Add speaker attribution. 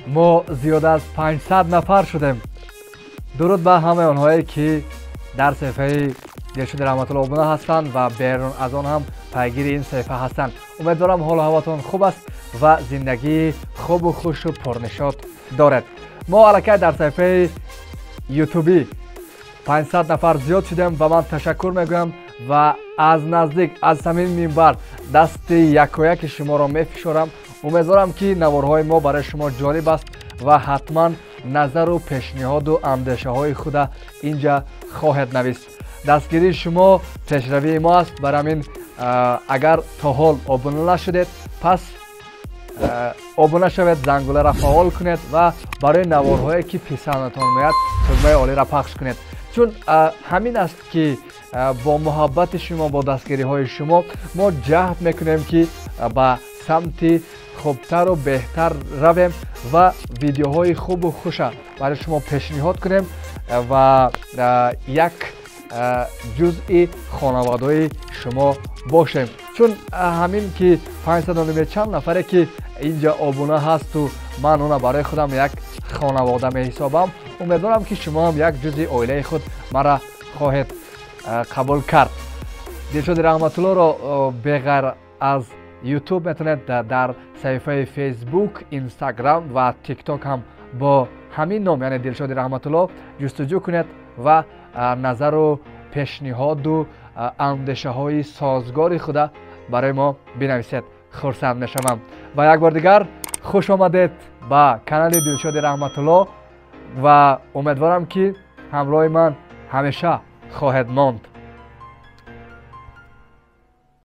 Speaker 1: ما زیاد از 500 نفر شدیم. درود به همه آنهایی که در صفحه دلشد رحمت الله ابونا هستند و بیرون از آن هم پیگیر این صفحه هستند. امیدوارم حال و هواتون خوب است و زندگی خوب و خوش و پرنشاط دارد. ما الکی در صفحه یوتیوبی 500 نفر زیاد شدیم و من تشکر میگویم و از نزدیک از صمیم منبر دست یکایک شما را میفشارم. امیدوارم که نوارهای ما برای شما جالب است و حتما نظر و پیشنهاد و اندیشه های خود اینجا خواهد نوشت. دستگیری شما پیشروی ما است. برای همین اگر تا حال ابونه نشدید پس ابونه شوید، زنگوله را فعال کنید و برای نوارهایی که پسندتان میاد تگمه عالی را پخش کنید. چون همین است که با محبت شما، با دستگیری های شما ما جهد میکنیم که به سمت خوبتر و بهتر رویم و ویدیوهای خوب و خوش برای شما پیشنهاد کنیم و یک جزئی خانواده شما باشیم. چون همین که 500 چند نفره که اینجا ابونه هست و من اونا برای خودم یک خانواده می حسابم. امیدوارم که شما هم یک جزئی عائله خود مرا خواهید قبول کرد. دلشد رحمت الله را بغیر از یوتیوب میتونید در صفحه فیسبوک، اینستاگرام و تیک تاک هم با همین نام یعنی دلشد رحمت الله جستجو کنید و نظر و پیشنهاد و اندیشه های سازگار خود برای ما بنویسید. خرسند میشم و یک بار دیگر خوش آمدید به کانال دلشد رحمت الله و امیدوارم که همراه من همیشه خواهد ماند.